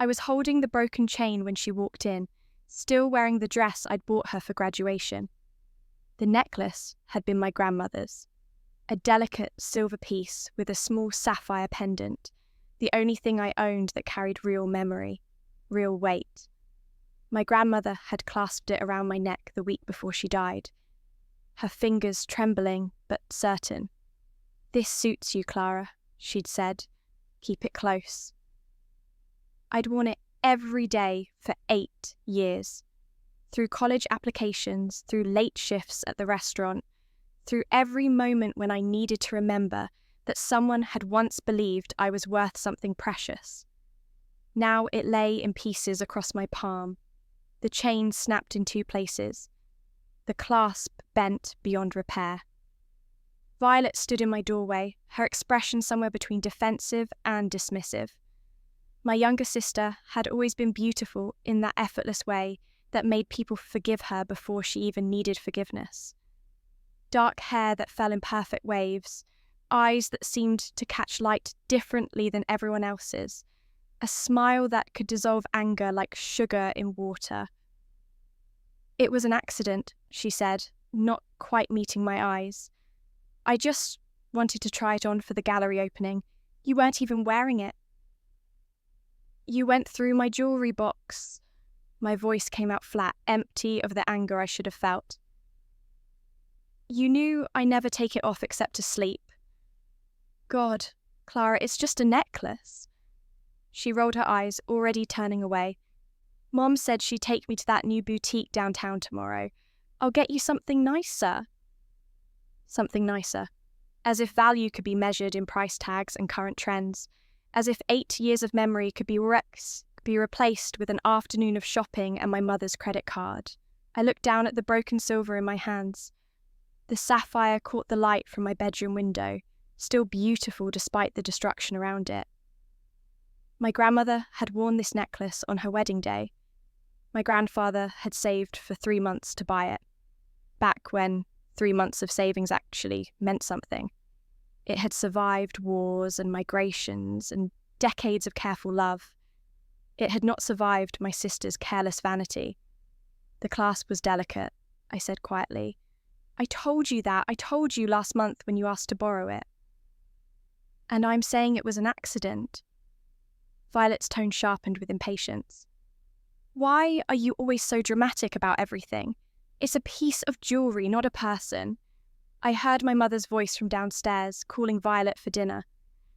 I was holding the broken chain when she walked in, still wearing the dress I'd bought her for graduation. The necklace had been my grandmother's, a delicate silver piece with a small sapphire pendant, the only thing I owned that carried real memory, real weight. My grandmother had clasped it around my neck the week before she died, her fingers trembling but certain. "This suits you, Clara," she'd said. "Keep it close." I'd worn it every day for 8 years. Through college applications, through late shifts at the restaurant, through every moment when I needed to remember that someone had once believed I was worth something precious. Now it lay in pieces across my palm, the chain snapped in 2 places, the clasp bent beyond repair. Violet stood in my doorway, her expression somewhere between defensive and dismissive. My younger sister had always been beautiful in that effortless way that made people forgive her before she even needed forgiveness. Dark hair that fell in perfect waves, eyes that seemed to catch light differently than everyone else's, a smile that could dissolve anger like sugar in water. "It was an accident," she said, not quite meeting my eyes. "I just wanted to try it on for the gallery opening. You weren't even wearing it." "You went through my jewellery box." My voice came out flat, empty of the anger I should have felt. "You knew I never take it off except to sleep." "God, Clara, it's just a necklace." She rolled her eyes, already turning away. "Mom said she'd take me to that new boutique downtown tomorrow. I'll get you something nicer." Something nicer. As if value could be measured in price tags and current trends. As if 8 years of memory could be replaced with an afternoon of shopping and my mother's credit card. I looked down at the broken silver in my hands. The sapphire caught the light from my bedroom window, still beautiful despite the destruction around it. My grandmother had worn this necklace on her wedding day. My grandfather had saved for 3 months to buy it, back when 3 months of savings actually meant something. It had survived wars and migrations and decades of careful love. It had not survived my sister's careless vanity. "The clasp was delicate," I said quietly. "I told you that. I told you last month when you asked to borrow it." "And I'm saying it was an accident." Violet's tone sharpened with impatience. "Why are you always so dramatic about everything? It's a piece of jewellery, not a person." I heard my mother's voice from downstairs, calling Violet for dinner.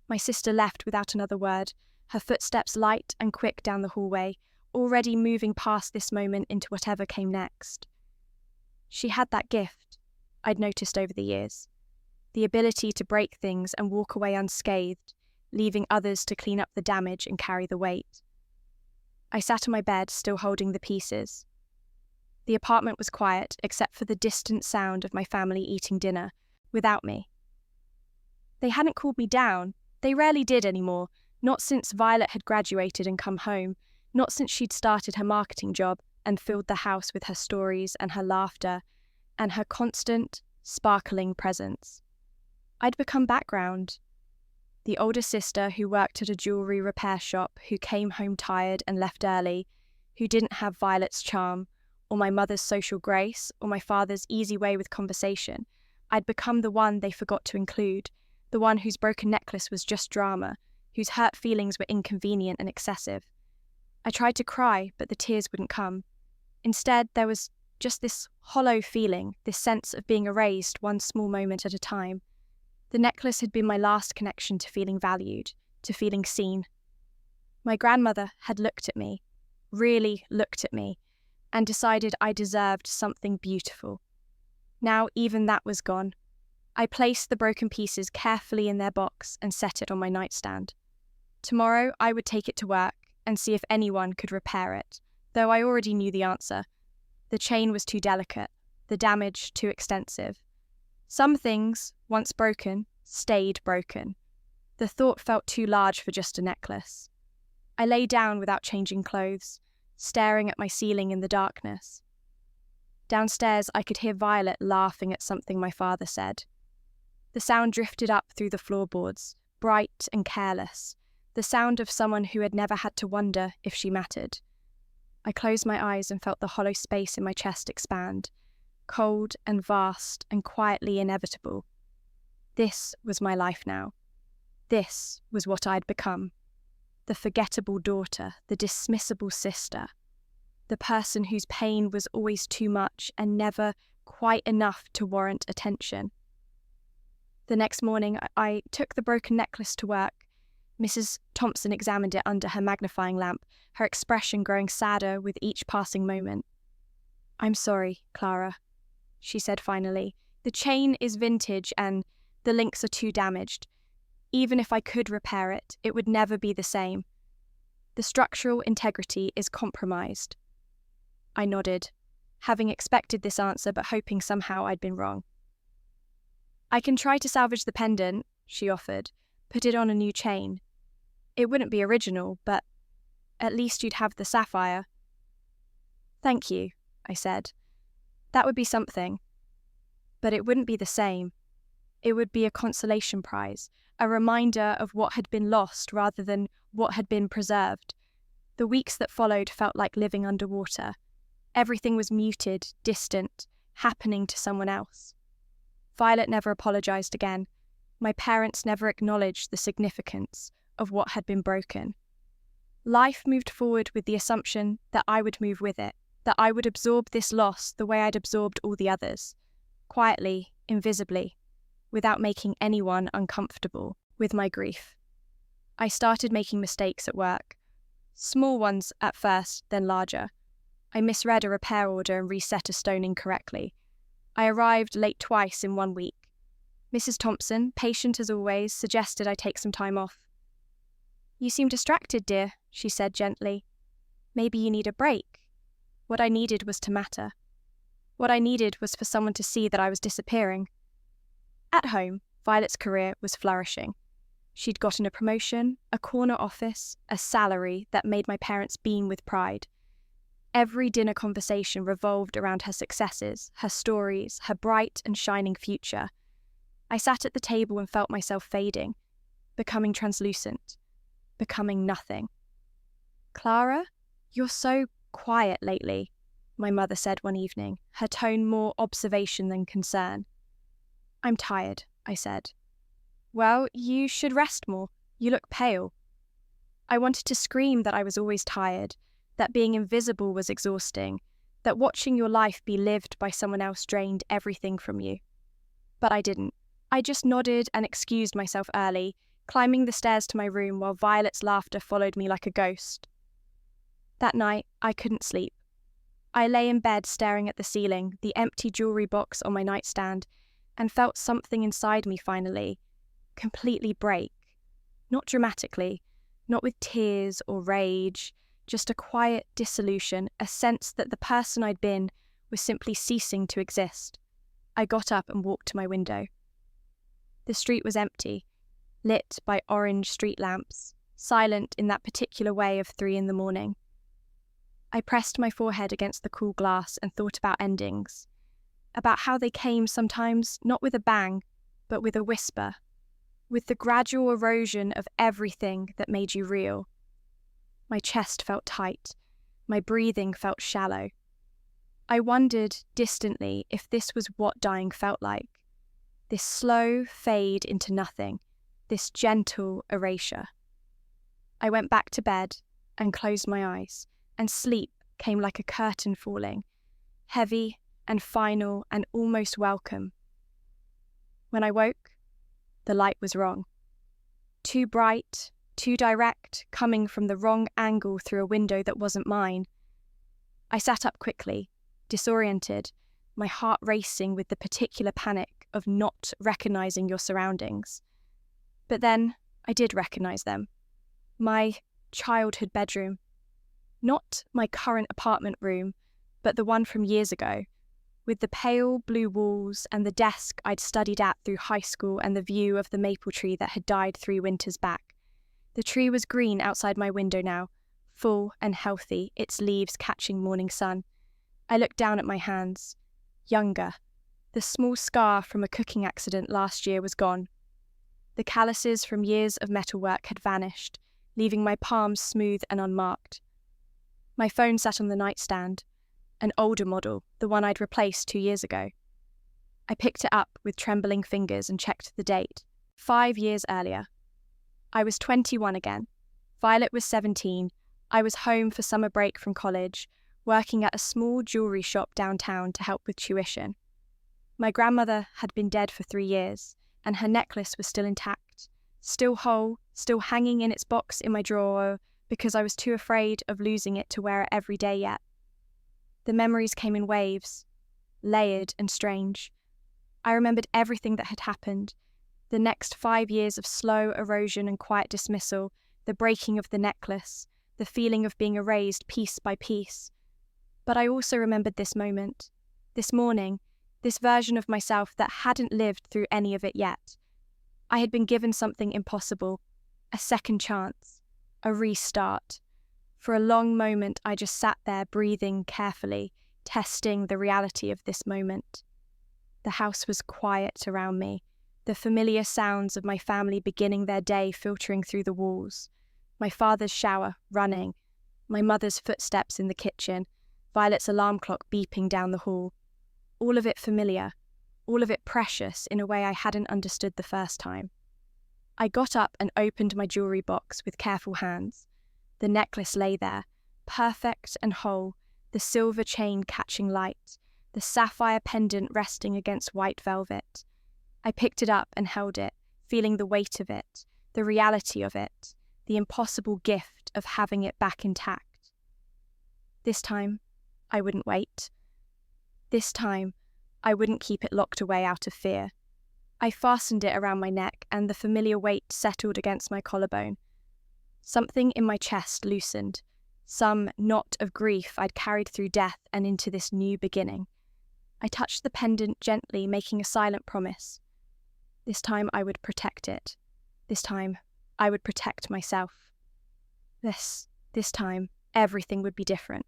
My sister left without another word, her footsteps light and quick down the hallway, already moving past this moment into whatever came next. She had that gift, I'd noticed over the years. The ability to break things and walk away unscathed, leaving others to clean up the damage and carry the weight. I sat on my bed, still holding the pieces. The apartment was quiet, except for the distant sound of my family eating dinner, without me. They hadn't called me down. They rarely did anymore, not since Violet had graduated and come home, not since she'd started her marketing job and filled the house with her stories and her laughter and her constant, sparkling presence. I'd become background. The older sister who worked at a jewellery repair shop, who came home tired and left early, who didn't have Violet's charm, or my mother's social grace, or my father's easy way with conversation. I'd become the one they forgot to include, the one whose broken necklace was just drama, whose hurt feelings were inconvenient and excessive. I tried to cry, but the tears wouldn't come. Instead, there was just this hollow feeling, this sense of being erased one small moment at a time. The necklace had been my last connection to feeling valued, to feeling seen. My grandmother had looked at me, really looked at me, and decided I deserved something beautiful. Now even that was gone. I placed the broken pieces carefully in their box and set it on my nightstand. Tomorrow I would take it to work and see if anyone could repair it, though I already knew the answer. The chain was too delicate, the damage too extensive. Some things, once broken, stayed broken. The thought felt too large for just a necklace. I lay down without changing clothes, staring at my ceiling in the darkness. Downstairs, I could hear Violet laughing at something my father said. The sound drifted up through the floorboards, bright and careless, the sound of someone who had never had to wonder if she mattered. I closed my eyes and felt the hollow space in my chest expand, cold and vast and quietly inevitable. This was my life now. This was what I'd become. The forgettable daughter, the dismissible sister, the person whose pain was always too much and never quite enough to warrant attention. The next morning, I took the broken necklace to work. Mrs. Thompson examined it under her magnifying lamp, her expression growing sadder with each passing moment. "I'm sorry, Clara," she said finally. "The chain is vintage and the links are too damaged. Even if I could repair it, it would never be the same. The structural integrity is compromised." I nodded, having expected this answer but hoping somehow I'd been wrong. "I can try to salvage the pendant," she offered, "put it on a new chain. It wouldn't be original, but at least you'd have the sapphire." "Thank you," I said. "That would be something. But it wouldn't be the same. It would be a consolation prize, a reminder of what had been lost rather than what had been preserved. The weeks that followed felt like living underwater. Everything was muted, distant, happening to someone else. Violet never apologized again. My parents never acknowledged the significance of what had been broken. Life moved forward with the assumption that I would move with it, that I would absorb this loss the way I'd absorbed all the others, quietly, invisibly, without making anyone uncomfortable with my grief. I started making mistakes at work. Small ones at first, then larger. I misread a repair order and reset a stone incorrectly. I arrived late twice in 1 week. Mrs. Thompson, patient as always, suggested I take some time off. "You seem distracted, dear," she said gently. "Maybe you need a break." What I needed was to matter. What I needed was for someone to see that I was disappearing. At home, Violet's career was flourishing. She'd gotten a promotion, a corner office, a salary that made my parents beam with pride. Every dinner conversation revolved around her successes, her stories, her bright and shining future. I sat at the table and felt myself fading, becoming translucent, becoming nothing. "Clara, you're so quiet lately," my mother said one evening, her tone more observation than concern. "I'm tired," I said. "Well, you should rest more. You look pale." I wanted to scream that I was always tired, that being invisible was exhausting, that watching your life be lived by someone else drained everything from you. But I didn't. I just nodded and excused myself early, climbing the stairs to my room while Violet's laughter followed me like a ghost. That night, I couldn't sleep. I lay in bed staring at the ceiling, the empty jewellery box on my nightstand, and felt something inside me finally, completely break. Not dramatically, not with tears or rage, just a quiet dissolution, a sense that the person I'd been was simply ceasing to exist. I got up and walked to my window. The street was empty, lit by orange street lamps, silent in that particular way of 3 a.m. I pressed my forehead against the cool glass and thought about endings, about how they came sometimes not with a bang, but with a whisper, with the gradual erosion of everything that made you real. My chest felt tight, my breathing felt shallow. I wondered, distantly, if this was what dying felt like. This slow fade into nothing, this gentle erasure. I went back to bed and closed my eyes, and sleep came like a curtain falling, heavy and final and almost welcome. When I woke, the light was wrong. Too bright, too direct, coming from the wrong angle through a window that wasn't mine. I sat up quickly, disoriented, my heart racing with the particular panic of not recognizing your surroundings. But then I did recognize them. My childhood bedroom. Not my current apartment room, but the one from years ago, with the pale blue walls and the desk I'd studied at through high school and the view of the maple tree that had died 3 winters back. The tree was green outside my window now, full and healthy, its leaves catching morning sun. I looked down at my hands. Younger. The small scar from a cooking accident last year was gone. The calluses from years of metalwork had vanished, leaving my palms smooth and unmarked. My phone sat on the nightstand, an older model, the one I'd replaced 2 years ago. I picked it up with trembling fingers and checked the date. 5 years earlier. I was 21 again. Violet was 17. I was home for summer break from college, working at a small jewellery shop downtown to help with tuition. My grandmother had been dead for 3 years, and her necklace was still intact, still whole, still hanging in its box in my drawer because I was too afraid of losing it to wear it every day yet. The memories came in waves, layered and strange. I remembered everything that had happened, the next 5 years of slow erosion and quiet dismissal, the breaking of the necklace, the feeling of being erased piece by piece. But I also remembered this moment, this morning, this version of myself that hadn't lived through any of it yet. I had been given something impossible, a second chance, a restart. For a long moment, I just sat there breathing carefully, testing the reality of this moment. The house was quiet around me, the familiar sounds of my family beginning their day filtering through the walls. My father's shower running, my mother's footsteps in the kitchen, Violet's alarm clock beeping down the hall. All of it familiar, all of it precious in a way I hadn't understood the first time. I got up and opened my jewellery box with careful hands. The necklace lay there, perfect and whole, the silver chain catching light, the sapphire pendant resting against white velvet. I picked it up and held it, feeling the weight of it, the reality of it, the impossible gift of having it back intact. This time, I wouldn't wait. This time, I wouldn't keep it locked away out of fear. I fastened it around my neck and the familiar weight settled against my collarbone. Something in my chest loosened, some knot of grief I'd carried through death and into this new beginning. I touched the pendant gently, making a silent promise. This time I would protect it. This time I would protect myself. This time, everything would be different.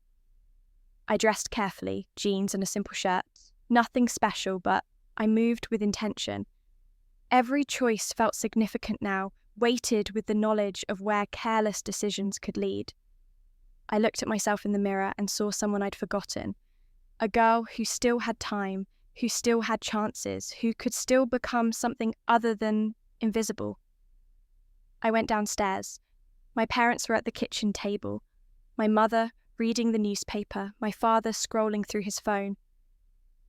I dressed carefully, jeans and a simple shirt. Nothing special, but I moved with intention. Every choice felt significant now, weighted with the knowledge of where careless decisions could lead. I looked at myself in the mirror and saw someone I'd forgotten. A girl who still had time, who still had chances, who could still become something other than invisible. I went downstairs. My parents were at the kitchen table. My mother reading the newspaper, my father scrolling through his phone.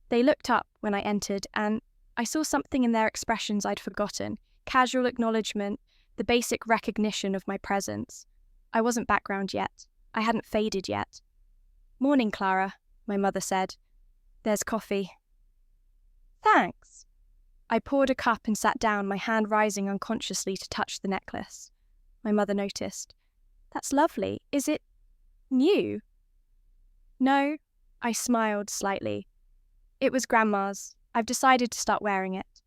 They looked up when I entered, and I saw something in their expressions I'd forgotten. Casual acknowledgement, the basic recognition of my presence. I wasn't background yet. I hadn't faded yet. "Morning, Clara," my mother said. "There's coffee." "Thanks." I poured a cup and sat down, my hand rising unconsciously to touch the necklace. My mother noticed. "That's lovely. Is it new?" "No," I smiled slightly. "It was Grandma's. I've decided to start wearing it."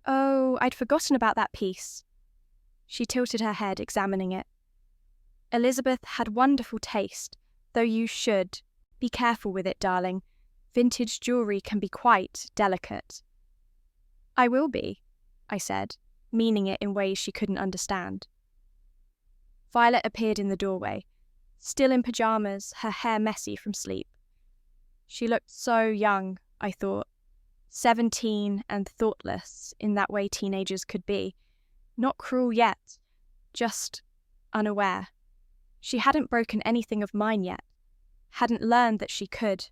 "Oh, I'd forgotten about that piece." She tilted her head, examining it. "Elizabeth had wonderful taste, though you should be careful with it, darling. Vintage jewellery can be quite delicate." "I will be," I said, meaning it in ways she couldn't understand. Violet appeared in the doorway, still in pyjamas, her hair messy from sleep. She looked so young, I thought, 17 and thoughtless in that way teenagers could be. Not cruel yet, just unaware. She hadn't broken anything of mine yet, hadn't learned that she could.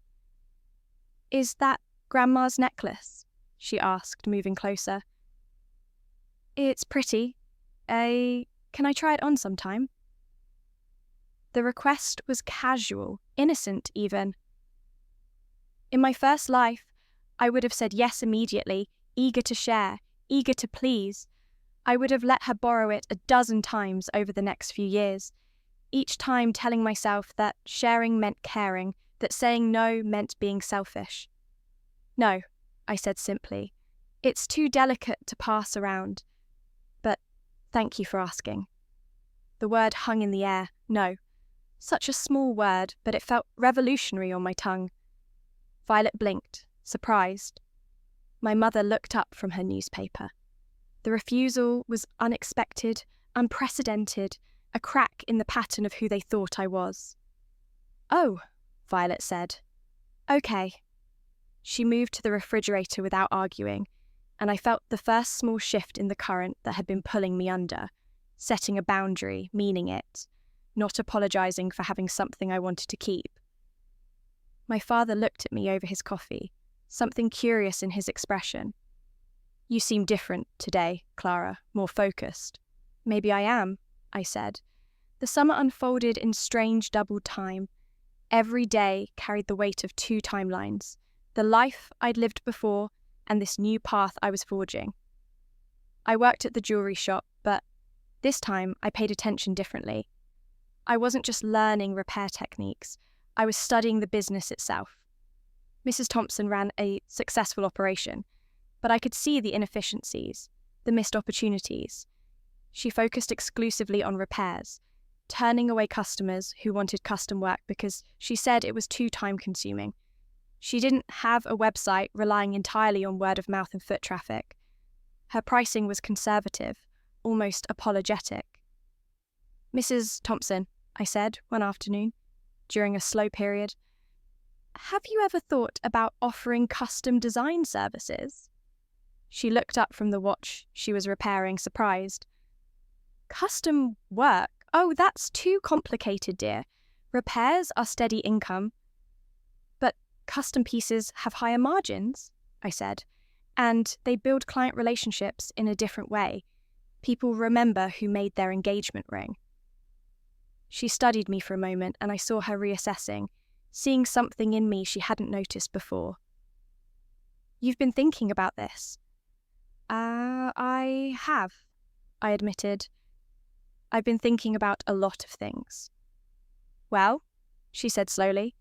"Is that Grandma's necklace?" she asked, moving closer. "It's pretty. Can I try it on sometime?" The request was casual, innocent even. In my first life, I would have said yes immediately, eager to share, eager to please. I would have let her borrow it a dozen times over the next few years, each time telling myself that sharing meant caring, that saying no meant being selfish. "No," I said simply. "It's too delicate to pass around. But thank you for asking." The word hung in the air. No. Such a small word, but it felt revolutionary on my tongue. Violet blinked, surprised. My mother looked up from her newspaper. The refusal was unexpected, unprecedented, a crack in the pattern of who they thought I was. "Oh," Violet said. "Okay." She moved to the refrigerator without arguing, and I felt the first small shift in the current that had been pulling me under, setting a boundary, meaning it, not apologizing for having something I wanted to keep. My father looked at me over his coffee, something curious in his expression. "You seem different today, Clara, more focused." "Maybe I am," I said. The summer unfolded in strange doubled time. Every day carried the weight of two timelines, the life I'd lived before and this new path I was forging. I worked at the jewellery shop, but this time I paid attention differently. I wasn't just learning repair techniques, I was studying the business itself. Mrs. Thompson ran a successful operation, but I could see the inefficiencies, the missed opportunities. She focused exclusively on repairs, turning away customers who wanted custom work because she said it was too time-consuming. She didn't have a website relying entirely on word of mouth and foot traffic. Her pricing was conservative, almost apologetic. "Mrs. Thompson," I said one afternoon, during a slow period, "have you ever thought about offering custom design services?" She looked up from the watch she was repairing, surprised. "Custom work? Oh, that's too complicated, dear. Repairs are steady income." "But custom pieces have higher margins," I said, "and they build client relationships in a different way. People remember who made their engagement ring." She studied me for a moment, and I saw her reassessing, seeing something in me she hadn't noticed before. "You've been thinking about this?" I have," I admitted. "I've been thinking about a lot of things." "Well," she said slowly,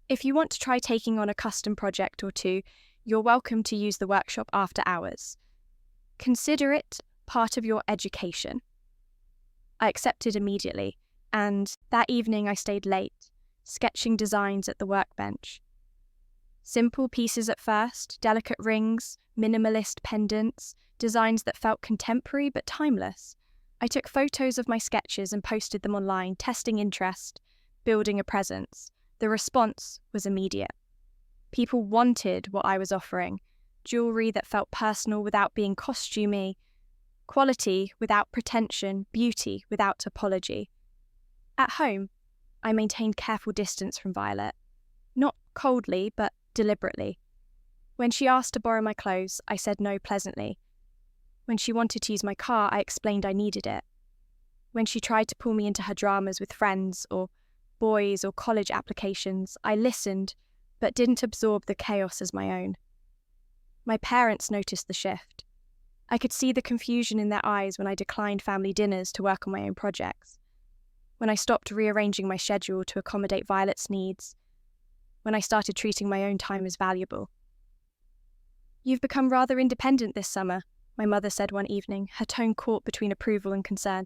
"if you want to try taking on a custom project or two, you're welcome to use the workshop after hours. Consider it part of your education." I accepted immediately, and that evening I stayed late, sketching designs at the workbench. Simple pieces at first, delicate rings, minimalist pendants, designs that felt contemporary but timeless. I took photos of my sketches and posted them online, testing interest, building a presence. The response was immediate. People wanted what I was offering, jewellery that felt personal without being costumey, quality without pretension, beauty without apology. At home, I maintained careful distance from Violet, not coldly but deliberately. When she asked to borrow my clothes, I said no pleasantly. When she wanted to use my car, I explained I needed it. When she tried to pull me into her dramas with friends or boys or college applications, I listened but didn't absorb the chaos as my own. My parents noticed the shift. I could see the confusion in their eyes when I declined family dinners to work on my own projects, when I stopped rearranging my schedule to accommodate Violet's needs, when I started treating my own time as valuable. "You've become rather independent this summer," my mother said one evening, her tone caught between approval and concern.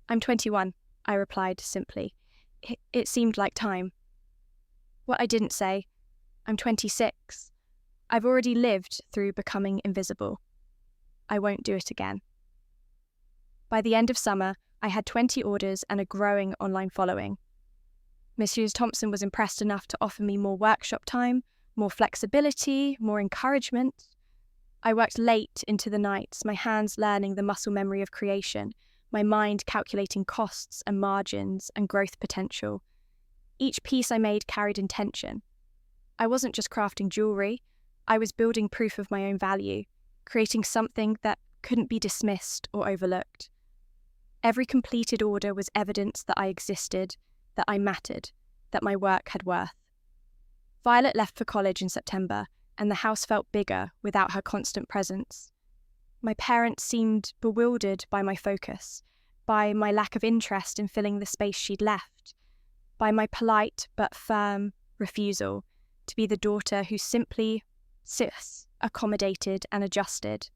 "I'm 21, I replied simply. It seemed like time. What I didn't say, I'm 26. I've already lived through becoming invisible. I won't do it again. By the end of summer, I had 20 orders and a growing online following. Mrs. Thompson was impressed enough to offer me more workshop time, more flexibility, more encouragement. I worked late into the nights, my hands learning the muscle memory of creation, my mind calculating costs and margins and growth potential. Each piece I made carried intention. I wasn't just crafting jewellery, I was building proof of my own value, creating something that couldn't be dismissed or overlooked. Every completed order was evidence that I existed, that I mattered, that my work had worth. Violet left for college in September, and the house felt bigger without her constant presence. My parents seemed bewildered by my focus, by my lack of interest in filling the space she'd left, by my polite but firm refusal to be the daughter who simply accommodated and adjusted.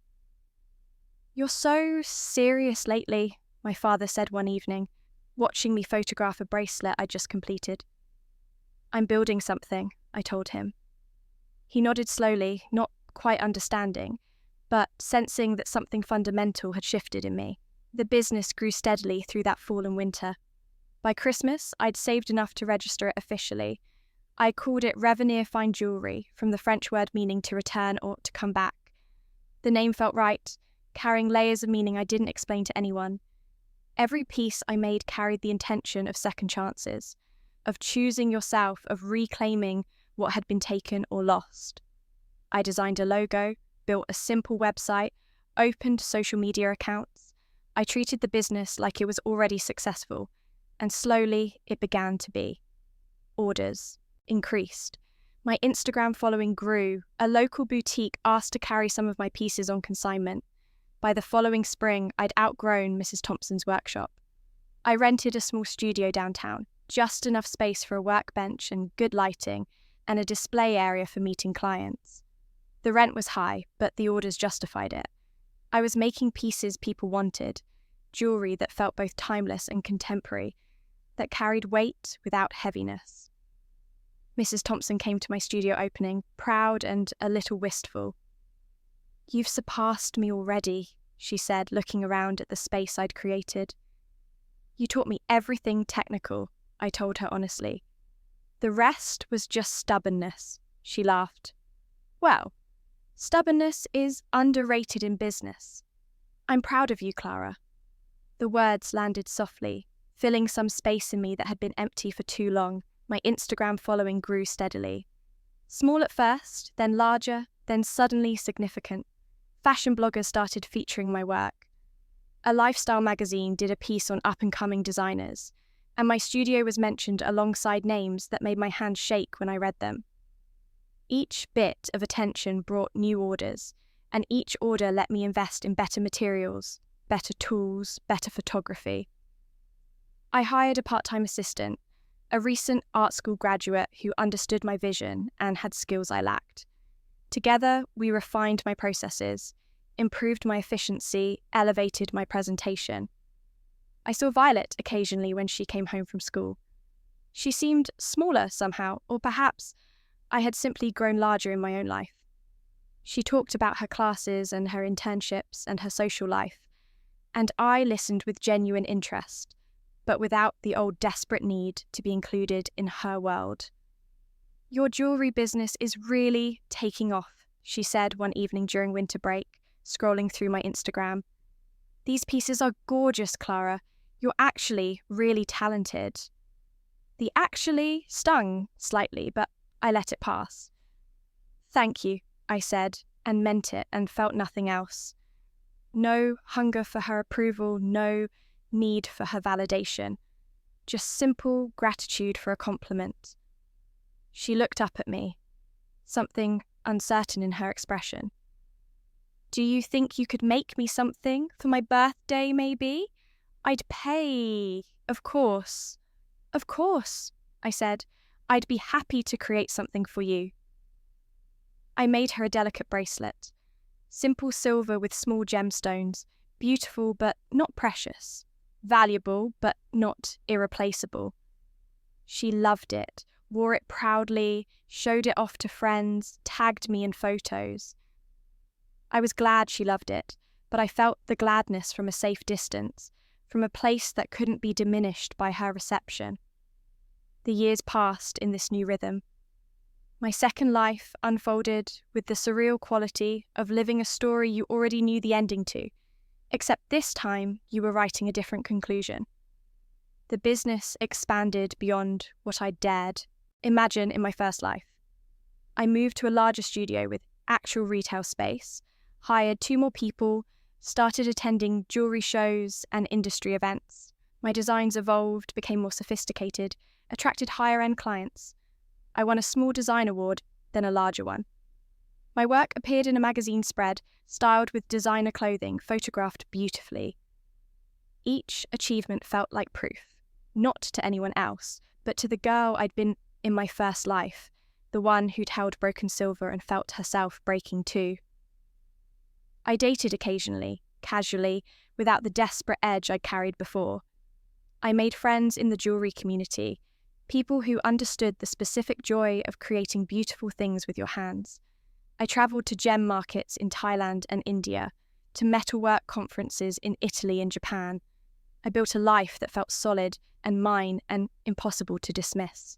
"You're so serious lately," my father said one evening, watching me photograph a bracelet I'd just completed. "I'm building something," I told him. He nodded slowly, not quite understanding, but sensing that something fundamental had shifted in me. The business grew steadily through that fall and winter. By Christmas, I'd saved enough to register it officially. I called it Revenir Fine Jewellery, from the French word meaning to return or to come back. The name felt right, carrying layers of meaning I didn't explain to anyone. Every piece I made carried the intention of second chances, of choosing yourself, of reclaiming what had been taken or lost. I designed a logo, built a simple website, opened social media accounts. I treated the business like it was already successful, and slowly it began to be. Orders increased. My Instagram following grew. A local boutique asked to carry some of my pieces on consignment. By the following spring, I'd outgrown Mrs. Thompson's workshop. I rented a small studio downtown, just enough space for a workbench and good lighting, and a display area for meeting clients. The rent was high, but the orders justified it. I was making pieces people wanted, jewellery that felt both timeless and contemporary, that carried weight without heaviness. Mrs. Thompson came to my studio opening, proud and a little wistful. "You've surpassed me already," she said, looking around at the space I'd created. "You taught me everything technical," I told her honestly. "The rest was just stubbornness," she laughed. "Well, stubbornness is underrated in business. I'm proud of you, Clara." The words landed softly, filling some space in me that had been empty for too long. My Instagram following grew steadily. Small at first, then larger, then suddenly significant. Fashion bloggers started featuring my work. A lifestyle magazine did a piece on up-and-coming designers, and my studio was mentioned alongside names that made my hands shake when I read them. Each bit of attention brought new orders, and each order let me invest in better materials, better tools, better photography. I hired a part-time assistant, a recent art school graduate who understood my vision and had skills I lacked. Together, we refined my processes, improved my efficiency, elevated my presentation. I saw Violet occasionally when she came home from school. She seemed smaller somehow, or perhaps I had simply grown larger in my own life. She talked about her classes and her internships and her social life, and I listened with genuine interest, but without the old desperate need to be included in her world. "Your jewellery business is really taking off," she said one evening during winter break, scrolling through my Instagram. "These pieces are gorgeous, Clara. You're actually really talented." The "actually" stung slightly, but I let it pass. "Thank you," I said, and meant it and felt nothing else. No hunger for her approval, no need for her validation. Just simple gratitude for a compliment. She looked up at me, something uncertain in her expression. "Do you think you could make me something for my birthday, maybe? I'd pay." Of course, I said. "I'd be happy to create something for you." I made her a delicate bracelet. Simple silver with small gemstones, beautiful but not precious, valuable but not irreplaceable. She loved it, wore it proudly, showed it off to friends, tagged me in photos. I was glad she loved it, but I felt the gladness from a safe distance, from a place that couldn't be diminished by her reception. The years passed in this new rhythm. My second life unfolded with the surreal quality of living a story you already knew the ending to, except this time you were writing a different conclusion. The business expanded beyond what I dared imagine in my first life. I moved to a larger studio with actual retail space, hired 2 more people, started attending jewellery shows and industry events. My designs evolved, became more sophisticated, attracted higher-end clients. I won a small design award, then a larger one. My work appeared in a magazine spread, styled with designer clothing, photographed beautifully. Each achievement felt like proof, not to anyone else, but to the girl I'd been in my first life, the one who'd held broken silver and felt herself breaking too. I dated occasionally, casually, without the desperate edge I carried before. I made friends in the jewellery community, people who understood the specific joy of creating beautiful things with your hands. I travelled to gem markets in Thailand and India, to metalwork conferences in Italy and Japan. I built a life that felt solid and mine and impossible to dismiss.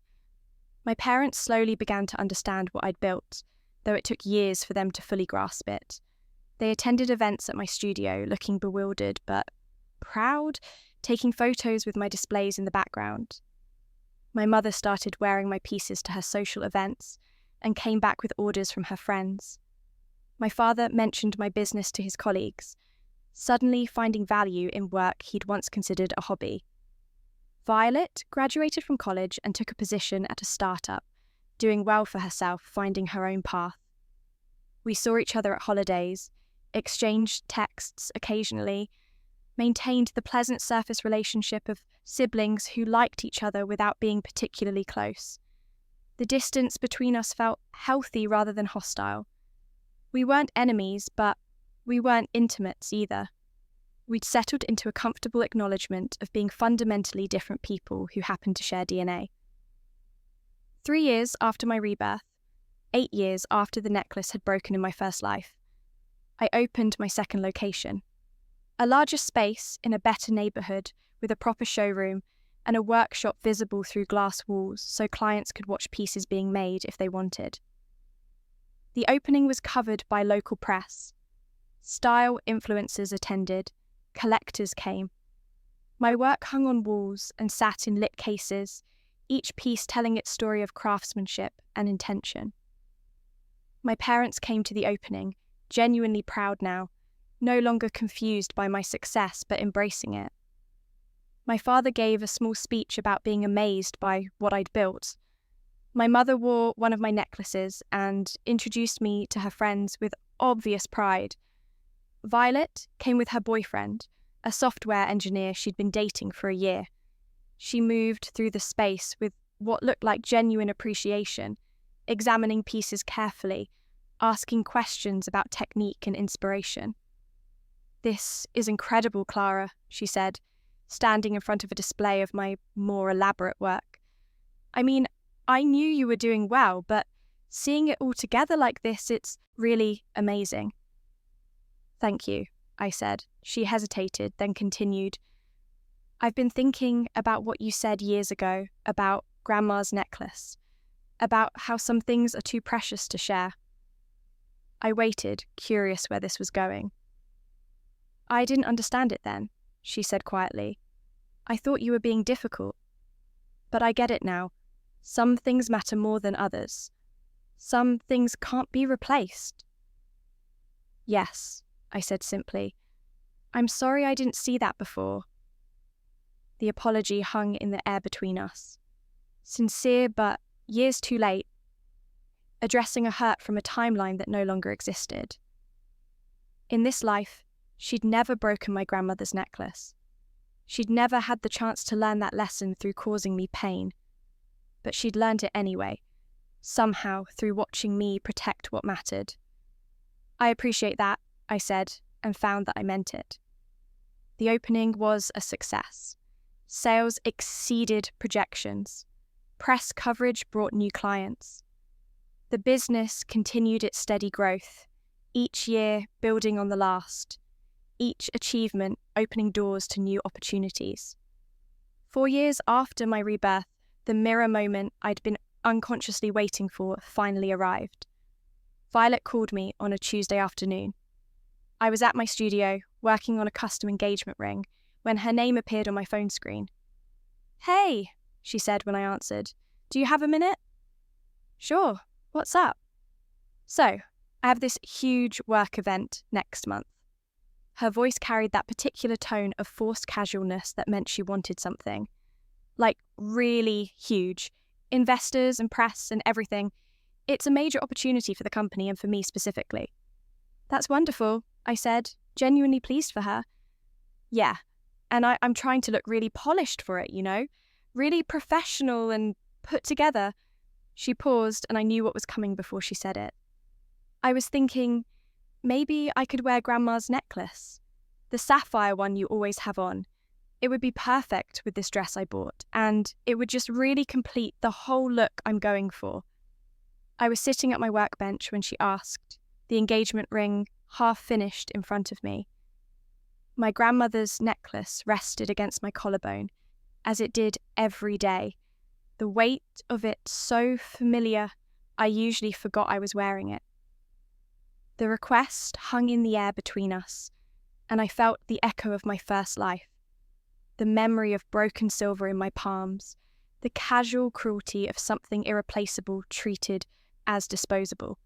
My parents slowly began to understand what I'd built, though it took years for them to fully grasp it. They attended events at my studio, looking bewildered but proud, taking photos with my displays in the background. My mother started wearing my pieces to her social events and came back with orders from her friends. My father mentioned my business to his colleagues, suddenly finding value in work he'd once considered a hobby. Violet graduated from college and took a position at a startup, doing well for herself, finding her own path. We saw each other at holidays, exchanged texts occasionally, maintained the pleasant surface relationship of siblings who liked each other without being particularly close. The distance between us felt healthy rather than hostile. We weren't enemies, but we weren't intimates either. We'd settled into a comfortable acknowledgement of being fundamentally different people who happened to share DNA. 3 years after my rebirth, 8 years after the necklace had broken in my first life, I opened my second location. A larger space in a better neighbourhood with a proper showroom and a workshop visible through glass walls so clients could watch pieces being made if they wanted. The opening was covered by local press. Style influencers attended, collectors came. My work hung on walls and sat in lit cases, each piece telling its story of craftsmanship and intention. My parents came to the opening, genuinely proud now, no longer confused by my success but embracing it. My father gave a small speech about being amazed by what I'd built. My mother wore one of my necklaces and introduced me to her friends with obvious pride. Violet came with her boyfriend, a software engineer she'd been dating for a year. She moved through the space with what looked like genuine appreciation, examining pieces carefully, asking questions about technique and inspiration. "This is incredible, Clara," she said, standing in front of a display of my more elaborate work. "I mean, I knew you were doing well, but seeing it all together like this, it's really amazing." "Thank you," I said. She hesitated, then continued. "I've been thinking about what you said years ago about Grandma's necklace, about how some things are too precious to share." I waited, curious where this was going. "I didn't understand it then," she said quietly. "I thought you were being difficult. But I get it now. Some things matter more than others. Some things can't be replaced." "Yes," I said simply. "I'm sorry I didn't see that before." The apology hung in the air between us. Sincere, but years too late, addressing a hurt from a timeline that no longer existed. In this life, she'd never broken my grandmother's necklace. She'd never had the chance to learn that lesson through causing me pain. But she'd learned it anyway, somehow through watching me protect what mattered. "I appreciate that," I said, and found that I meant it. The opening was a success. Sales exceeded projections. Press coverage brought new clients. The business continued its steady growth, each year building on the last, each achievement opening doors to new opportunities. 4 years after my rebirth, the mirror moment I'd been unconsciously waiting for finally arrived. Violet called me on a Tuesday afternoon. I was at my studio, working on a custom engagement ring, when her name appeared on my phone screen. "Hey," she said when I answered. "Do you have a minute?" "Sure. What's up?" "So, I have this huge work event next month." Her voice carried that particular tone of forced casualness that meant she wanted something. Like, really huge. Investors and press and everything. It's a major opportunity for the company and for me specifically. "That's wonderful," I said, genuinely pleased for her. "Yeah, and I'm trying to look really polished for it, really professional and put together." She paused and I knew what was coming before she said it. "I was thinking, maybe I could wear Grandma's necklace. The sapphire one you always have on. It would be perfect with this dress I bought, and it would just really complete the whole look I'm going for." I was sitting at my workbench when she asked, the engagement ring half finished in front of me. My grandmother's necklace rested against my collarbone, as it did every day, the weight of it so familiar I usually forgot I was wearing it. The request hung in the air between us, and I felt the echo of my first life, the memory of broken silver in my palms, the casual cruelty of something irreplaceable treated as disposable.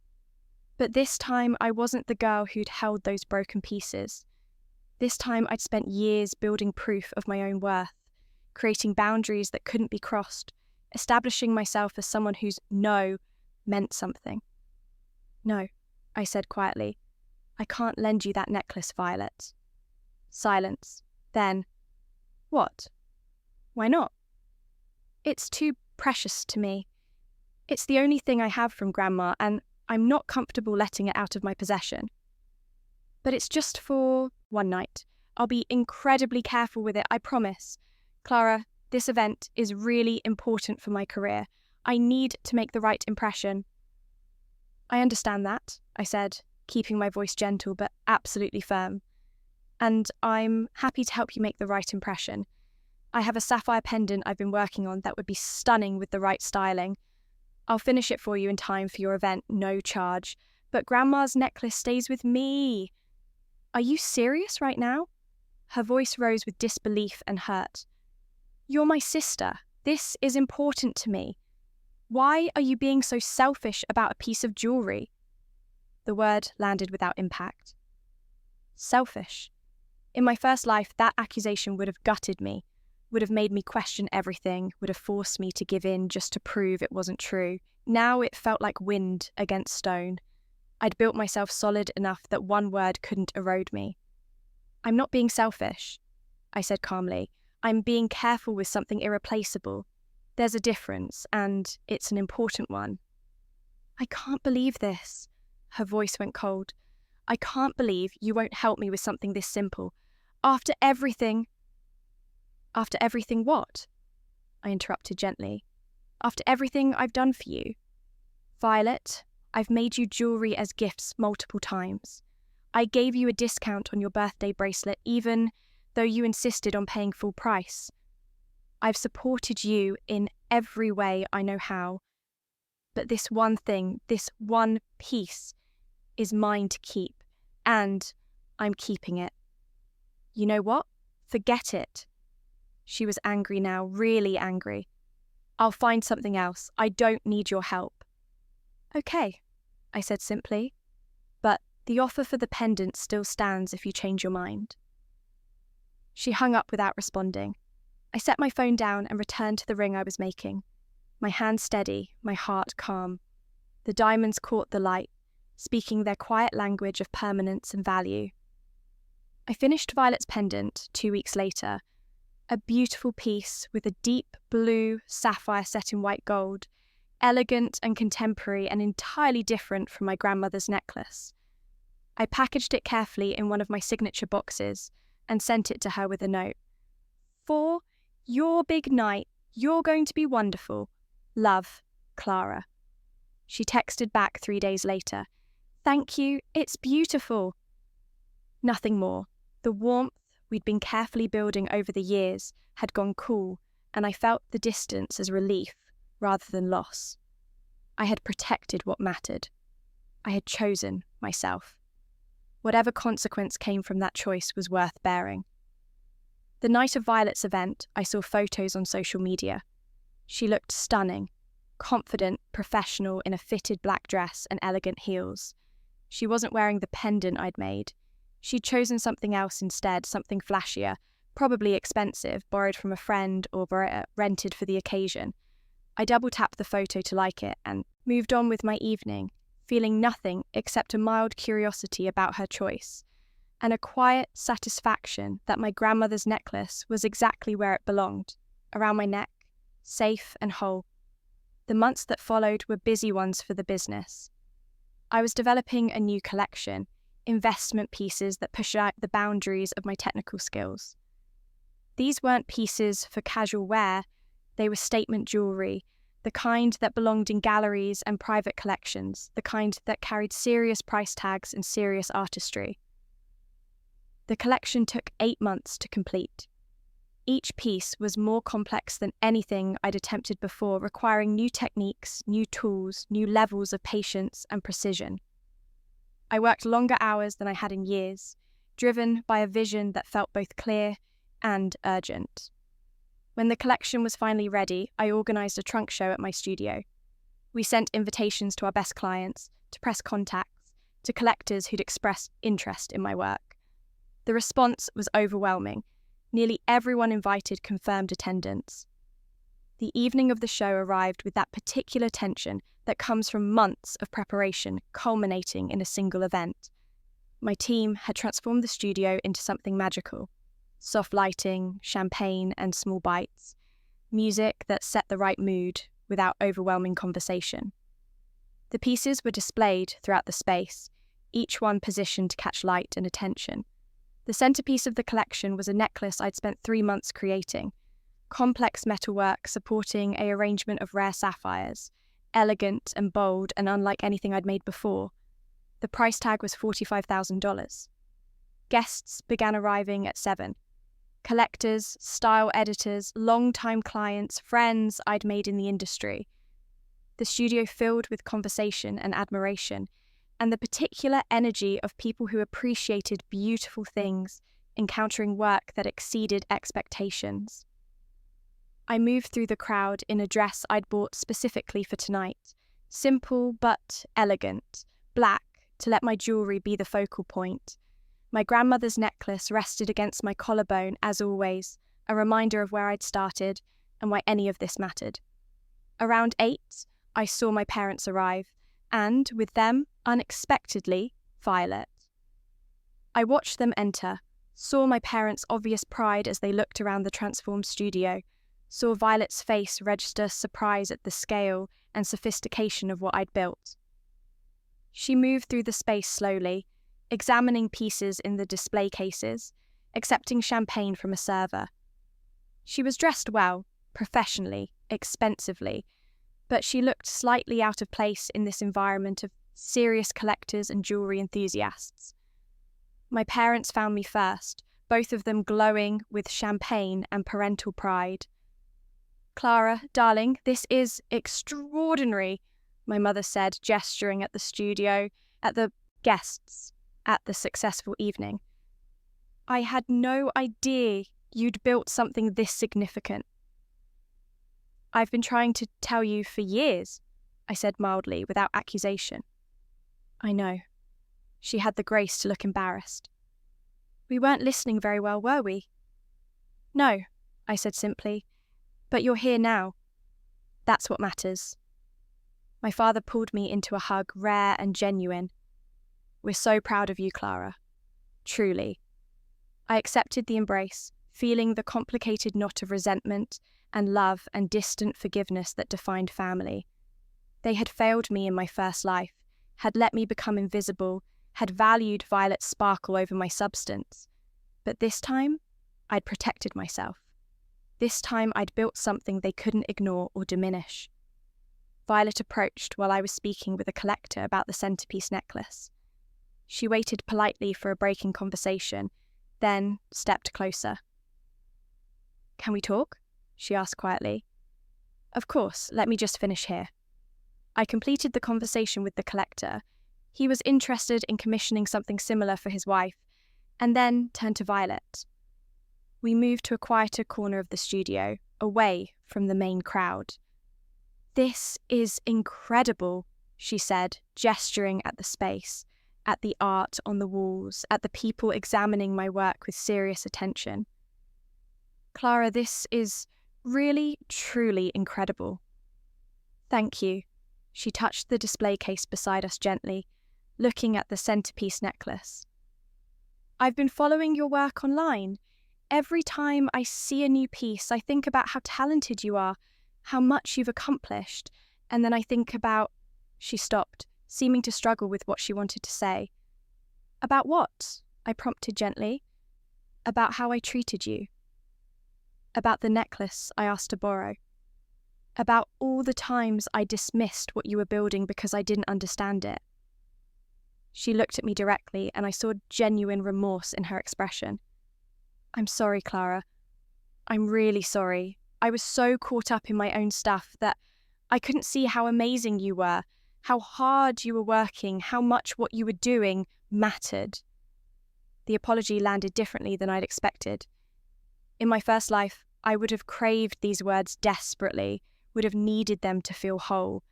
But this time I wasn't the girl who'd held those broken pieces. This time I'd spent years building proof of my own worth, creating boundaries that couldn't be crossed, establishing myself as someone whose no meant something. No, I said quietly. I can't lend you that necklace, Violet. Silence. Then, what? Why not? It's too precious to me. It's the only thing I have from Grandma, and I'm not comfortable letting it out of my possession. But it's just for one night. I'll be incredibly careful with it, I promise. Clara, this event is really important for my career. I need to make the right impression. I understand that, I said, keeping my voice gentle but absolutely firm. And I'm happy to help you make the right impression. I have a sapphire pendant I've been working on that would be stunning with the right styling. I'll finish it for you in time for your event, no charge. But Grandma's necklace stays with me. Are you serious right now? Her voice rose with disbelief and hurt. You're my sister. This is important to me. Why are you being so selfish about a piece of jewellery? The word landed without impact. Selfish. In my first life, that accusation would have gutted me, would have made me question everything, would have forced me to give in just to prove it wasn't true. Now it felt like wind against stone. I'd built myself solid enough that one word couldn't erode me. I'm not being selfish, I said calmly. I'm being careful with something irreplaceable. There's a difference, and it's an important one. I can't believe this. Her voice went cold. I can't believe you won't help me with something this simple. After everything what? I interrupted gently. After everything I've done for you. Violet, I've made you jewellery as gifts multiple times. I gave you a discount on your birthday bracelet even though you insisted on paying full price. I've supported you in every way I know how. But this one thing, this one piece, is mine to keep, and I'm keeping it. You know what? Forget it. She was angry now, really angry. I'll find something else. I don't need your help. Okay, I said simply, but the offer for the pendant still stands if you change your mind. She hung up without responding. I set my phone down and returned to the ring I was making, my hand steady, my heart calm. The diamonds caught the light, speaking their quiet language of permanence and value. I finished Violet's pendant 2 weeks later, a beautiful piece with a deep blue sapphire set in white gold, elegant and contemporary and entirely different from my grandmother's necklace. I packaged it carefully in one of my signature boxes and sent it to her with a note. For your big night, you're going to be wonderful. Love, Clara. She texted back 3 days later. Thank you, it's beautiful. Nothing more. The warmth we'd been carefully building over the years had gone cool, and I felt the distance as relief rather than loss. I had protected what mattered. I had chosen myself. Whatever consequence came from that choice was worth bearing. The night of Violet's event, I saw photos on social media. She looked stunning, confident, professional in a fitted black dress and elegant heels. She wasn't wearing the pendant I'd made. She'd chosen something else instead, something flashier, probably expensive, borrowed from a friend or rented for the occasion. I double-tapped the photo to like it and moved on with my evening, feeling nothing except a mild curiosity about her choice, and a quiet satisfaction that my grandmother's necklace was exactly where it belonged, around my neck, safe and whole. The months that followed were busy ones for the business. I was developing a new collection, investment pieces that push out the boundaries of my technical skills. These weren't pieces for casual wear, they were statement jewellery, the kind that belonged in galleries and private collections, the kind that carried serious price tags and serious artistry. The collection took 8 months to complete. Each piece was more complex than anything I'd attempted before, requiring new techniques, new tools, new levels of patience and precision. I worked longer hours than I had in years, driven by a vision that felt both clear and urgent. When the collection was finally ready, I organised a trunk show at my studio. We sent invitations to our best clients, to press contacts, to collectors who'd expressed interest in my work. The response was overwhelming. Nearly everyone invited confirmed attendance. The evening of the show arrived with that particular tension that comes from months of preparation culminating in a single event. My team had transformed the studio into something magical. Soft lighting, champagne, and small bites. Music that set the right mood without overwhelming conversation. The pieces were displayed throughout the space, each one positioned to catch light and attention. The centerpiece of the collection was a necklace I'd spent 3 months creating. Complex metalwork supporting an arrangement of rare sapphires, elegant and bold and unlike anything I'd made before. The price tag was $45,000. Guests began arriving at 7. Collectors, style editors, long-time clients, friends I'd made in the industry. The studio filled with conversation and admiration, and the particular energy of people who appreciated beautiful things, encountering work that exceeded expectations. I moved through the crowd in a dress I'd bought specifically for tonight, simple but elegant, black to let my jewellery be the focal point. My grandmother's necklace rested against my collarbone as always, a reminder of where I'd started and why any of this mattered. Around 8, I saw my parents arrive, and, with them, unexpectedly, Violet. I watched them enter, saw my parents' obvious pride as they looked around the transformed studio, saw Violet's face register surprise at the scale and sophistication of what I'd built. She moved through the space slowly, examining pieces in the display cases, accepting champagne from a server. She was dressed well, professionally, expensively, but she looked slightly out of place in this environment of serious collectors and jewellery enthusiasts. My parents found me first, both of them glowing with champagne and parental pride. "Clara, darling, this is extraordinary," my mother said, gesturing at the studio, at the guests, at the successful evening. "I had no idea you'd built something this significant." "I've been trying to tell you for years," I said mildly, without accusation. "I know." She had the grace to look embarrassed. "We weren't listening very well, were we?" "No," I said simply, "but you're here now. That's what matters." My father pulled me into a hug, rare and genuine. "We're so proud of you, Clara. Truly." I accepted the embrace, feeling the complicated knot of resentment and love and distant forgiveness that defined family. They had failed me in my first life, had let me become invisible, had valued Violet's sparkle over my substance. But this time, I'd protected myself. This time I'd built something they couldn't ignore or diminish. Violet approached while I was speaking with a collector about the centerpiece necklace. She waited politely for a break in conversation, then stepped closer. "Can we talk?" she asked quietly. "Of course, let me just finish here." I completed the conversation with the collector. He was interested in commissioning something similar for his wife, and then turned to Violet. We moved to a quieter corner of the studio, away from the main crowd. "This is incredible," she said, gesturing at the space, at the art on the walls, at the people examining my work with serious attention. "Clara, this is really, truly incredible." "Thank you." She touched the display case beside us gently, looking at the centerpiece necklace. "I've been following your work online. Every time I see a new piece, I think about how talented you are, how much you've accomplished, and then I think about—" She stopped, seeming to struggle with what she wanted to say. "About what?" I prompted gently. "About how I treated you." "About the necklace I asked to borrow." about all the times I dismissed what you were building because I didn't understand it. She looked at me directly, and I saw genuine remorse in her expression. I'm sorry, Clara. I'm really sorry. I was so caught up in my own stuff that I couldn't see how amazing you were, how hard you were working, how much what you were doing mattered. The apology landed differently than I'd expected. In my first life, I would have craved these words desperately, would have needed them to feel whole.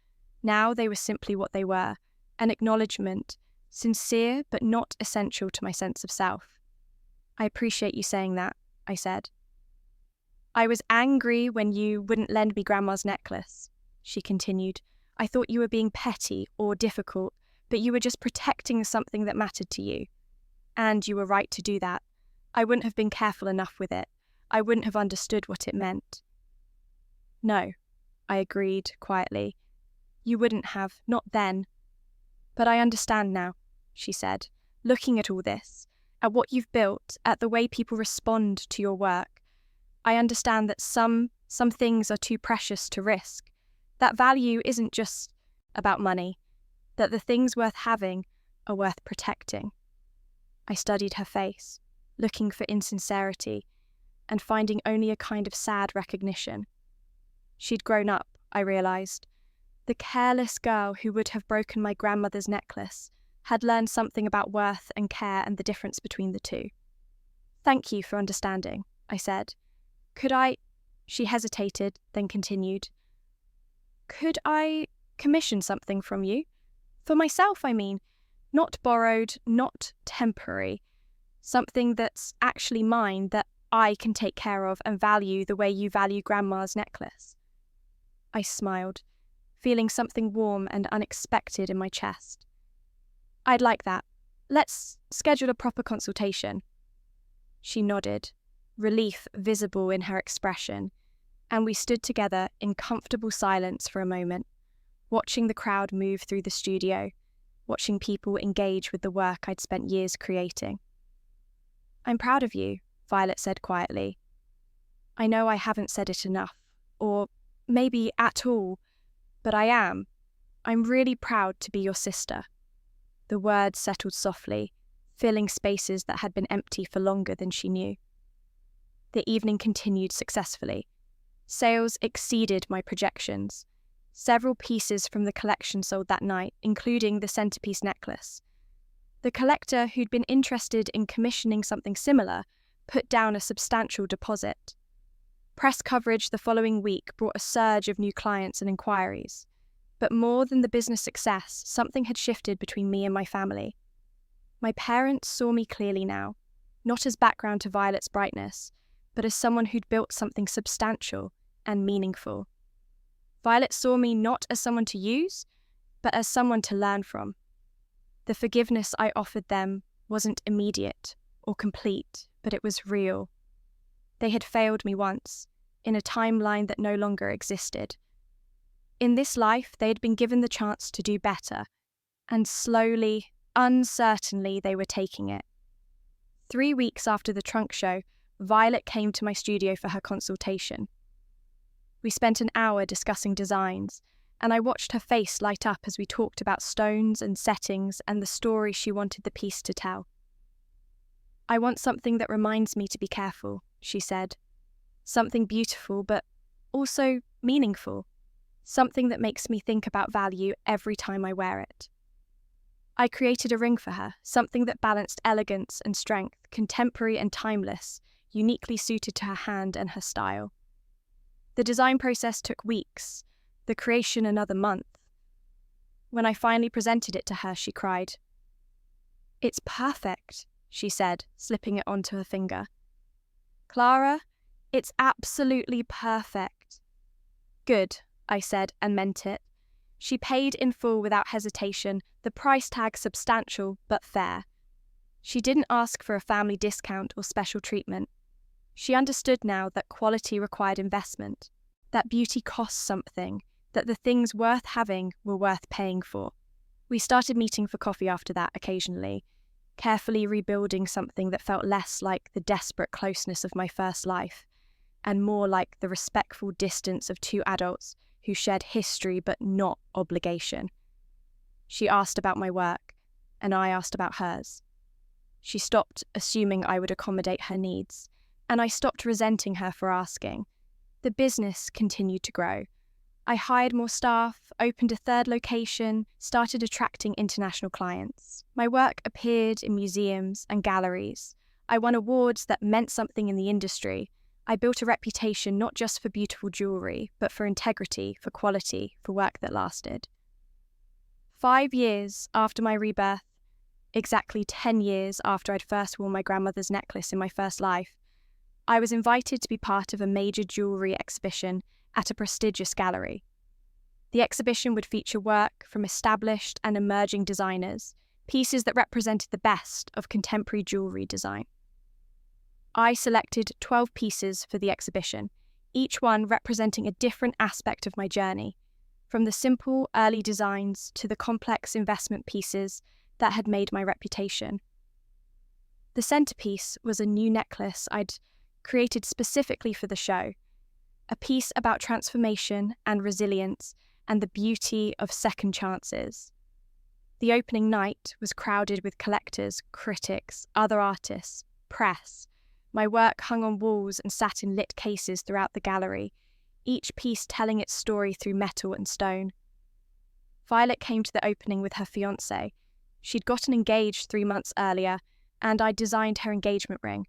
Now they were simply what they were, an acknowledgement, sincere but not essential to my sense of self. I appreciate you saying that, I said. I was angry when you wouldn't lend me Grandma's necklace, she continued. I thought you were being petty or difficult, but you were just protecting something that mattered to you. And you were right to do that. I wouldn't have been careful enough with it. I wouldn't have understood what it meant. No, I agreed quietly. You wouldn't have, not then. But I understand now, she said, looking at all this, at what you've built, at the way people respond to your work. I understand that some things are too precious to risk, that value isn't just about money, that the things worth having are worth protecting. I studied her face, looking for insincerity, and finding only a kind of sad recognition. She'd grown up, I realised. The careless girl who would have broken my grandmother's necklace had learned something about worth and care and the difference between the two. Thank you for understanding, I said. Could I... She hesitated, then continued. Could I commission something from you? For myself, I mean. Not borrowed, not temporary. Something that's actually mine that I can take care of and value the way you value Grandma's necklace. I smiled, feeling something warm and unexpected in my chest. I'd like that. Let's schedule a proper consultation. She nodded, relief visible in her expression, and we stood together in comfortable silence for a moment, watching the crowd move through the studio, watching people engage with the work I'd spent years creating. I'm proud of you, Violet said quietly. I know I haven't said it enough, or maybe at all, but I am. I'm really proud to be your sister. The words settled softly, filling spaces that had been empty for longer than she knew. The evening continued successfully. Sales exceeded my projections. Several pieces from the collection sold that night, including the centerpiece necklace. The collector who'd been interested in commissioning something similar put down a substantial deposit. Press coverage the following week brought a surge of new clients and inquiries. But more than the business success, something had shifted between me and my family. My parents saw me clearly now, not as background to Violet's brightness, but as someone who'd built something substantial and meaningful. Violet saw me not as someone to use, but as someone to learn from. The forgiveness I offered them wasn't immediate or complete, but it was real. They had failed me once, in a timeline that no longer existed. In this life, they had been given the chance to do better, and slowly, uncertainly, they were taking it. 3 weeks after the trunk show, Violet came to my studio for her consultation. We spent an hour discussing designs, and I watched her face light up as we talked about stones and settings and the story she wanted the piece to tell. I want something that reminds me to be careful, she said. Something beautiful, but also meaningful. Something that makes me think about value every time I wear it. I created a ring for her, something that balanced elegance and strength, contemporary and timeless, uniquely suited to her hand and her style. The design process took weeks, the creation another month. When I finally presented it to her, she cried. It's perfect, she said, slipping it onto her finger. Clara, it's absolutely perfect. Good, I said, and meant it. She paid in full without hesitation, the price tag substantial but fair. She didn't ask for a family discount or special treatment. She understood now that quality required investment, that beauty costs something, that the things worth having were worth paying for. We started meeting for coffee after that occasionally, carefully rebuilding something that felt less like the desperate closeness of my first life, and more like the respectful distance of two adults who shared history but not obligation. She asked about my work, and I asked about hers. She stopped assuming I would accommodate her needs, and I stopped resenting her for asking. The business continued to grow. I hired more staff, opened a third location, started attracting international clients. My work appeared in museums and galleries. I won awards that meant something in the industry. I built a reputation not just for beautiful jewellery, but for integrity, for quality, for work that lasted. 5 years after my rebirth, exactly 10 years after I'd first worn my grandmother's necklace in my first life, I was invited to be part of a major jewellery exhibition at a prestigious gallery. The exhibition would feature work from established and emerging designers, pieces that represented the best of contemporary jewellery design. I selected 12 pieces for the exhibition, each one representing a different aspect of my journey, from the simple early designs to the complex investment pieces that had made my reputation. The centerpiece was a new necklace I'd created specifically for the show, a piece about transformation and resilience and the beauty of second chances. The opening night was crowded with collectors, critics, other artists, press. My work hung on walls and sat in lit cases throughout the gallery, each piece telling its story through metal and stone. Violet came to the opening with her fiancé. She'd gotten engaged 3 months earlier, and I designed her engagement ring,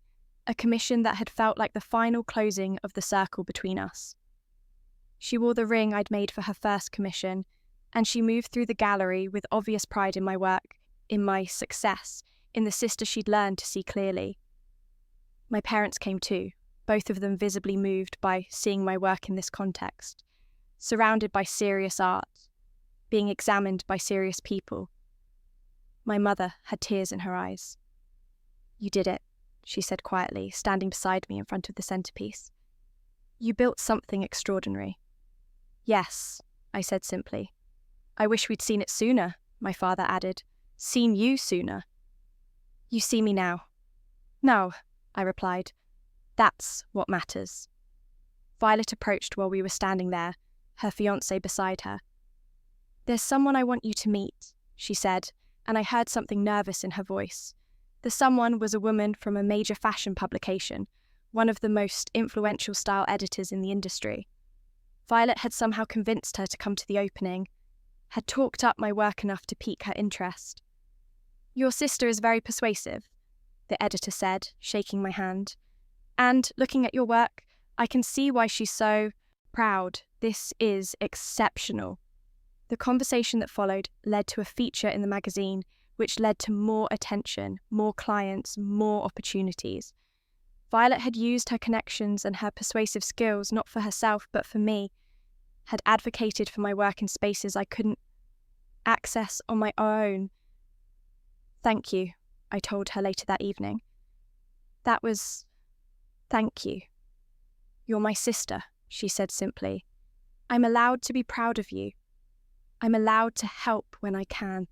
a commission that had felt like the final closing of the circle between us. She wore the ring I'd made for her first commission, and she moved through the gallery with obvious pride in my work, in my success, in the sister she'd learned to see clearly. My parents came too, both of them visibly moved by seeing my work in this context, surrounded by serious art, being examined by serious people. My mother had tears in her eyes. "You did it," she said quietly, standing beside me in front of the centerpiece. "You built something extraordinary." "Yes," I said simply. "I wish we'd seen it sooner," my father added. "Seen you sooner." "You see me now." "No," I replied. "That's what matters." Violet approached while we were standing there, her fiancé beside her. "There's someone I want you to meet," she said, and I heard something nervous in her voice. The someone was a woman from a major fashion publication, one of the most influential style editors in the industry. Violet had somehow convinced her to come to the opening, had talked up my work enough to pique her interest. "Your sister is very persuasive," the editor said, shaking my hand. "And looking at your work, I can see why she's so proud. This is exceptional." The conversation that followed led to a feature in the magazine, which led to more attention, more clients, more opportunities. Violet had used her connections and her persuasive skills not for herself but for me, had advocated for my work in spaces I couldn't access on my own. "Thank you," I told her later that evening. Thank you. "You're my sister," she said simply. "I'm allowed to be proud of you. I'm allowed to help when I can."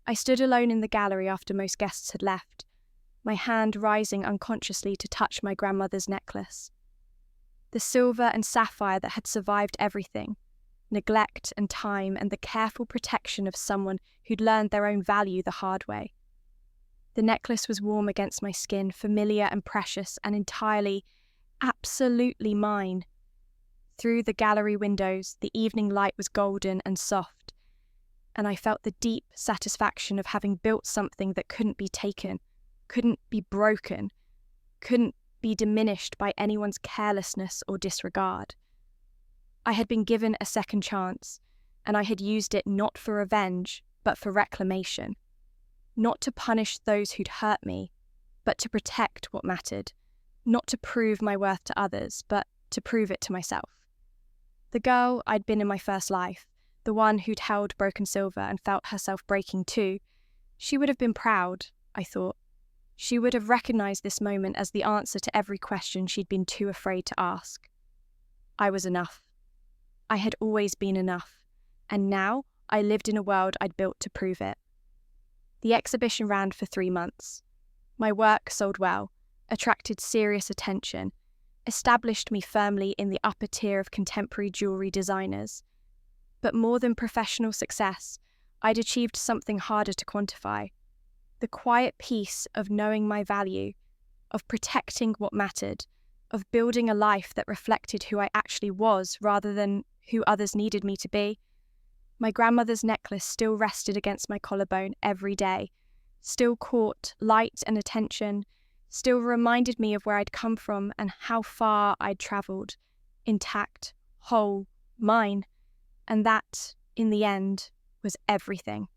I stood alone in the gallery after most guests had left, my hand rising unconsciously to touch my grandmother's necklace. The silver and sapphire that had survived everything, neglect and time and the careful protection of someone who'd learned their own value the hard way. The necklace was warm against my skin, familiar and precious and entirely, absolutely mine. Through the gallery windows, the evening light was golden and soft, and I felt the deep satisfaction of having built something that couldn't be taken, couldn't be broken, couldn't be diminished by anyone's carelessness or disregard. I had been given a second chance, and I had used it not for revenge, but for reclamation. Not to punish those who'd hurt me, but to protect what mattered. Not to prove my worth to others, but to prove it to myself. The girl I'd been in my first life, the one who'd held broken silver and felt herself breaking too, she would have been proud, I thought. She would have recognised this moment as the answer to every question she'd been too afraid to ask. I was enough. I had always been enough, and now I lived in a world I'd built to prove it. The exhibition ran for 3 months. My work sold well, attracted serious attention, established me firmly in the upper tier of contemporary jewellery designers. But more than professional success, I'd achieved something harder to quantify. The quiet peace of knowing my value, of protecting what mattered, of building a life that reflected who I actually was rather than who others needed me to be. My grandmother's necklace still rested against my collarbone every day, still caught light and attention, still reminded me of where I'd come from and how far I'd travelled, intact, whole, mine, and that, in the end, was everything.